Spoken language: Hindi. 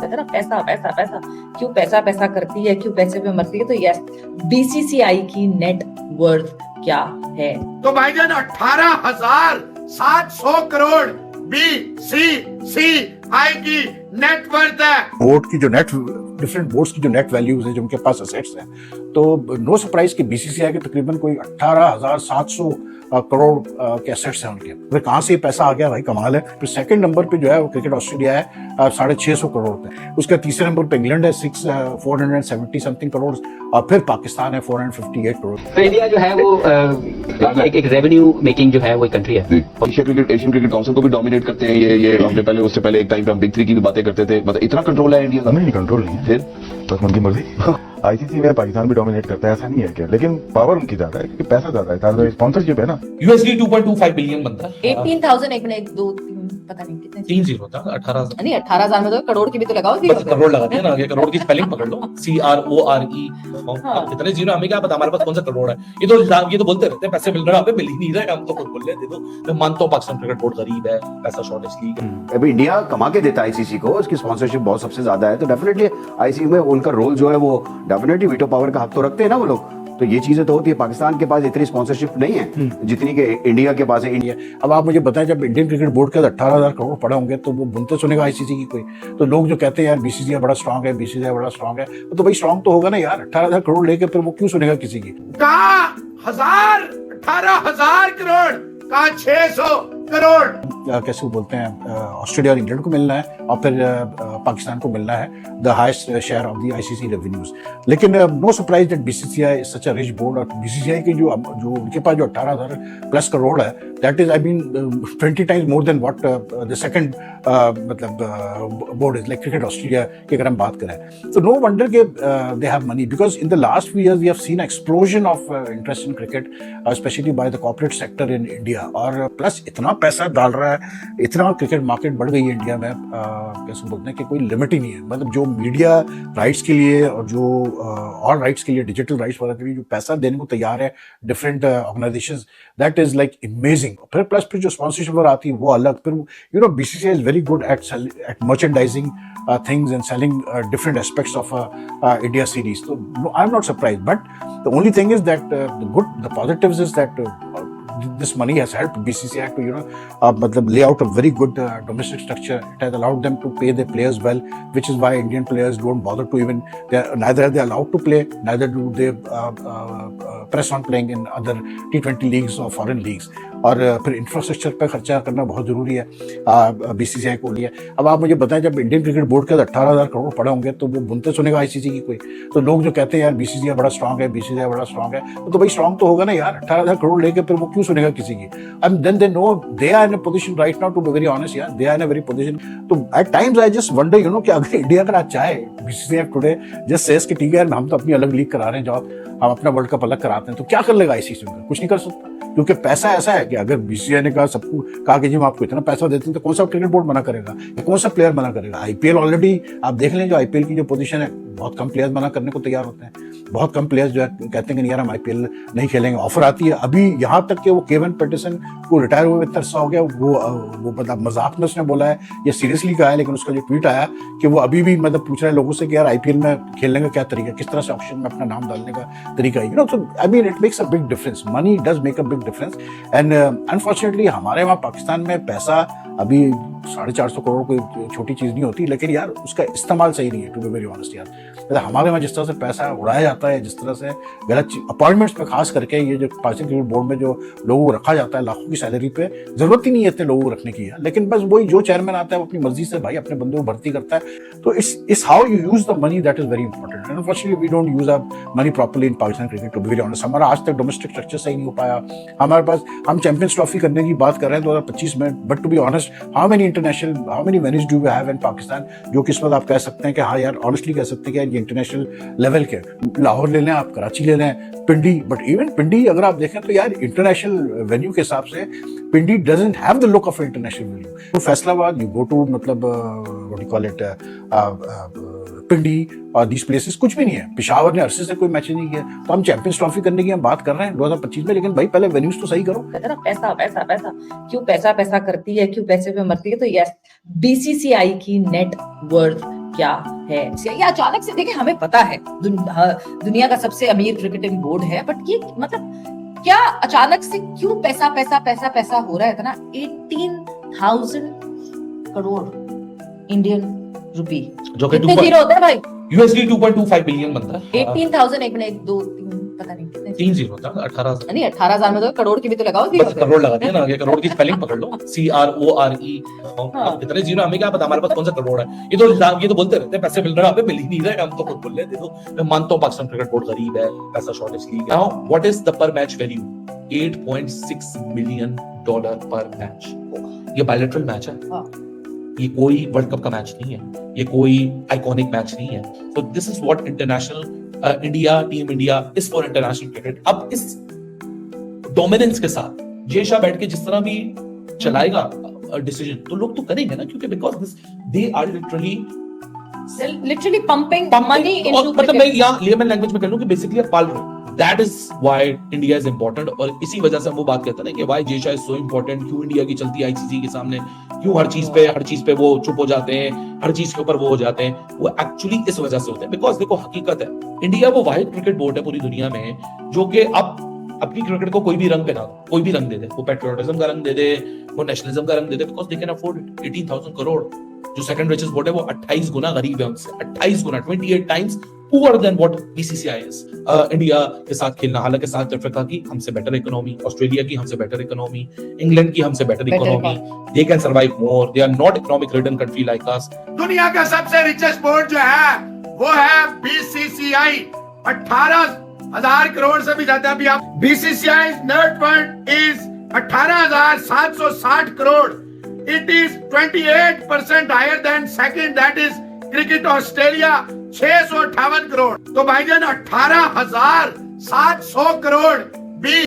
रहे थे ना, पैसा पैसा पैसा, क्यों पैसा पैसा करती है, क्यों पैसे पे मरती है। तो यस, बीसीसीआई की नेट वर्थ क्या है? तो भाईजान 18,700 करोड़ बीसीसीआई की नेट वर्थ है। बोर्ड की जो नेट, डिफरेंट बोर्ड्स की जो नेट वैल्यूज है, जो उनके पास असेट्स हैं, तो नो सरप्राइज कि बीसीसीआई के तकरीबन कोई 18,700 करोड़ के एसेट्स हैं उनके। फिर कहाँ से ये पैसा आ गया भाई, कमाल है। फिर सेकंड नंबर पे जो है वो क्रिकेट ऑस्ट्रेलिया है 650 करोड़ पे। उसके तीसरे नंबर पे इंग्लैंड है 470 समथिंग करोड़, और फिर पाकिस्तान है 458 करोड़। तो इंडिया जो है वो एक रेवेन्यू मेकिंग जो है वो कंट्री है। एशियन क्रिकेट काउंसिल को भी डोमिनेट करते हैं ये हमने पहले, उससे पहले एक टाइम पे हम बिग 3 की भी बातें करते थे। मतलब इतना कंट्रोल है इंडिया का? नहीं, कंट्रोल नहीं है, फिर बस उनकी मर्जी। आईसीसी में पाकिस्तान भी डोमिनेट करता है, ऐसा नहीं है क्या, लेकिन पावर उनकी ज्यादा है क्योंकि पैसा ज्यादा है, स्पॉन्सरशिप है ना। यूएसडी 2.25 बिलियन बनता है। 18,000 एक मिनट, 2 3 पता नहीं कितने, 3-0 था, 18,000 नहीं 18,000 में तो करोड़ की भी तो लगाओ। बस करोड़ लगाते हैं ना, ये करोड़ की स्पेलिंग पकड़ लो, CRORE। कितने जीरो, हमें क्या पता हमारे पास कौन सा करोड़ है। ये तो बोलते रहते हैं पैसे मिल रहे हैं, हमें मिल ही नहीं रहे, हम तो खुद बोल रहे, दे दो। मैं मानता हूँ पाकिस्तान क्रिकेट बोर्ड गरीब है, पैसा शॉर्ट इसलिए। अभी इंडिया कमा के देता है आईसीसी को, उसकी स्पॉन्सरशिप बहुत सबसे ज्यादा है, तो डेफिनेटली आईसीसी में उनका रोल जो है वो डेफिनेटली वीटो पावर का हक तो रखते हैं ना वो लोग। तो ये चीजें तो होती है। पाकिस्तान के पास इतनी स्पॉन्सरशिप नहीं है जितनी के इंडिया के पास है। इंडिया, अब आप मुझे बताएं, जब इंडियन क्रिकेट बोर्ड के 18,000 करोड़ पड़े होंगे तो वो बुनते सुनेगा आईसीसी की कोई? तो लोग जो कहते हैं यार बीसीसीआई बड़ा स्ट्रांग है, बीसीसीआई बड़ा स्ट्रांग है, तो भाई स्ट्रांग तो होगा ना यार। 18,000 करोड़ लेके फिर वो क्यों सुनेगा किसी की? कहा 18,000 करोड़, कहा 600 करोड़। कैसे बोलते हैं, ऑस्ट्रेलिया और इंग्लैंड को मिलना है, और फिर पाकिस्तान को मिलना है the highest share of the ICC revenues. लेकिन no surprise that BCCI is such a rich board. और बीसीसीआई के जो उनके पास जो 18,000 प्लस करोड़ है, that is I mean 20 times more than what the second board is, like cricket Australia की अगर हम बात करें। तो नो वंडर के they have money, because in the last few years we have seen explosion of interest in cricket, specially by the corporate sector in India. और प्लस इतना पैसा डाल रहा है, इतना क्रिकेट मार्केट बढ़ गई है इंडिया में, कैसे बोलते हैं कि कोई लिमिट ही नहीं है। मतलब जो मीडिया राइट्स के लिए और जो और राइट्स के लिए, डिजिटल राइट्स वगैरह के लिए जो पैसा देने को तैयार है different organisations, that is like amazing. फिर जो स्पॉन्सरशिप आती है वो अलग। फिर you know BCCI is very good at merchandising things and selling different aspects of India series. So no, I'm not surprised. But the only thing is that the positives is that this money has helped BCCI to matlab lay out a very good domestic structure. It has allowed them to pay their players well, which is why Indian players don't bother to even, neither are they allowed to play, neither do they press on playing in other T20 leagues or foreign leagues. और फिर इंफ्रास्ट्रक्चर पर खर्चा करना बहुत जरूरी है बीसीसीआई को लिए। अब आप मुझे बताएं, जब इंडियन क्रिकेट बोर्ड के 18,000 करोड़ पड़े होंगे तो वो बुनते सुनेगा आईसीसी की कोई? तो लोग जो कहते हैं यार बीसीसीआई बड़ा स्ट्रांग है, बीसीसीआई बड़ा स्ट्रांग है, तो भाई स्ट्रांग तो होगा ना यार। 18,000 करोड़ लेके फिर वो क्यों सुनेगा किसी की? And then they know they are in a position right now, to be very honest यार, they are in a very position. तो at times I just wonder कि अगर इंडिया अगर आज चाहे, बीसीसीआई टुडे जस्ट सेज कि ठीक है हम तो अपनी अलग लीग करा रहे हैं, जॉब हम अपना वर्ल्ड कप अलग कराते हैं, तो क्या कर लेगा आईसीसी? कुछ नहीं कर सकता, क्योंकि पैसा ऐसा है कि अगर बीसीसीआई ने कहा, सबको कहा कि जी हम आपको इतना पैसा देते हैं, तो कौन सा क्रिकेट बोर्ड मना करेगा, कौन सा प्लेयर मना करेगा? आईपीएल ऑलरेडी आप देख लें, जो आईपीएल की जो पोजीशन है, बहुत कम प्लेयर्स मना करने को तैयार होते हैं। बहुत कम प्लेयर्स जो है कहते हैं कि यार हम आईपीएल नहीं खेलेंगे। ऑफर आती है, अभी यहाँ तक कि वो केवन पैटरसन को रिटायर हुए में तरसा हो गया। वो मतलब मजाक में उसने बोला है, ये सीरियसली कहा है, लेकिन उसका जो ट्वीट आया कि वो अभी भी मतलब पूछ रहे हैं लोगों से कि यार आईपीएल में खेलने का क्या तरीका, किस तरह से ऑप्शन में अपना नाम डालने का तरीका है। So I mean it makes a big difference, money does make a big difference. And unfortunately हमारे वहाँ पाकिस्तान में पैसा अभी 450 करोड़ कोई छोटी चीज नहीं होती, लेकिन यार उसका इस्तेमाल सही नहीं है, टू बी वेरी ऑनेस्ट यार। मतलब हमारे वहाँ जिस तरह से पैसा उड़ाया जाता है, जिस तरह से गलत अपॉइंटमेंट्स पे खास करके, ये जो पाकिस्तान क्रिकेट बोर्ड में जो लोगों को रखा जाता है लाखों की सैलरी पे, जरूरत ही नहीं है इतने लोगों को रखने की है, लेकिन बस वही जो चेयरमैन आता है वो अपनी मर्जी से भाई अपने बंदों को भर्ती करता है। तो इस how you use the money, that is very important. Unfortunately we don't use a money properly in Pakistan cricket, to be very honest. हमारा आज तक डोमेस्टिक स्ट्रक्चर सही नहीं हो पाया। हमारे पास, हम चैंपियंस ट्रॉफी करने की बात कर रहे हैं 2025 में, but to be honest how many venues do we have in Pakistan, जो कि इस वक्त आप कह सकते हैं कि हाँ यार ऑनेस्टली कह सकते हैं कि यार ये इंटरनेशनल लेवल के। लाहौर ले लें आप, कराची ले लें, पिंडी, बट इवन पिंडी अगर आप देखें तो यार इंटरनेशनल वेन्यू के हिसाब से Pindi doesn't have the look of international venue. तो फैसलाबाद, यू गो टू मतलब what you call it Rawalpindi और दीस प्लेसेस कुछ भी नहीं है। पेशावर ने अरसे से कोई मैच नहीं किया, तो हम चैंपियंस ट्रॉफी करने की हम बात कर रहे हैं 2025 में, लेकिन भाई पहले वेन्यूज तो सही करो। कहते हैं ना पैसा पैसा पैसा, क्यों पैसा पैसा करती है, क्यों पैसे पे मरती है। तो यस, बीसीसीआई की नेट वर्थ क्या है। ये अचानक से देखिए, हमें पता है दुनिया का सबसे अमीर क्रिकेटिंग बोर्ड है, बट ये मतलब क्या अचानक से क्यों पैसा पैसा पैसा पैसा हो रहा है इतना। 18,000 करोड़ इंडियन रुपी, जो कि कितने जीरो होते हैं भाई? USD 2.25 बिलियन बनता है। 18,000 एक मिनट 1 2 3 पता नहीं कितने, 3 जीरो होता है, 18,000 नहीं 18,000 में तो करोड़ की भी तो लगाओ। बस करोड़ लगा दिया ना, ये करोड़ की स्पेलिंग पकड़ लो, CRORE। हाँ। कितने जीरो हमें क्या पता, हमारे पास कौन सा करोड़ है। ये तो बोलते रहते हैं पैसे मिल रहे हैं, हमें मिल ही नहीं रहे, हम तो खुद बोल रहे थे। तो मैं मानता हूं पाकिस्तान क्रिकेट बोर्ड गरीब है, पैसा शॉर्टेज लीग है। नाउ व्हाट इज द पर मैच वैल्यू? $8.6 मिलियन पर मैच। ये बायलैटरल मैच है, हाँ। ये कोई वर्ल्ड कप का मैच नहीं है, ये कोई आइकॉनिक मैच नहीं है। तो this is what international India, team India is for international cricket. अब इस डोमिनेंस के साथ जय शाह बैठ के जिस तरह भी चलाएगा डिसीजन, तो लोग तो करेंगे ना, क्योंकि because this they are literally pumping money into, मतलब मैं यहाँ लेमन लैंग्वेज में कह लूं कि बेसिकली आप पाल रहे हो। That is why India is important. और इसी वजह से हम वो बात कहते हैं ना कि why Jay Shah is so important, क्यों इंडिया की चलती है आईसीसी के सामने, क्यों हर चीज पे वो चुप हो जाते हैं, हर चीज के ऊपर वो हो जाते हैं। वो एक्चुअली इस वजह से होते हैं, बिकॉज देखो हकीकत है, इंडिया वो वाहिद क्रिकेट बोर्ड है पूरी दुनिया में जो कि अब अपनी क्रिकेट को कोई भी रंग पहना दो, कोई भी रंग दे दे, वो पेट्रियोटिज्म का रंग दे दे, वो नेशनलिज्म का रंग दे दे, because they can afford 18,000 crore. जो सेकंड रिचेस्ट बोर्ड है वो 28 गुना गरीब है उनसे, 28 गुना, 28 times poor than what BCCI is. India के साथ खेलना, हालांकि साउथ अफ्रीका की हमसे बेटर इकोनॉमी, ऑस्ट्रेलिया की हमसे बेटर इकोनॉमी, इंग्लैंड की हमसे better economy, they can survive more, they are not economic ridden country like us. दुनिया का सबसे रिचेस्ट बोर्ड जो है वो है बीसीसीआई, 18,000 करोड़ से भी ज्यादा। भी आप BCCI net worth is 18,760 crore. It is 28% higher than second, that is cricket Australia 658 crore. तो भाईजान 18,700 करोड़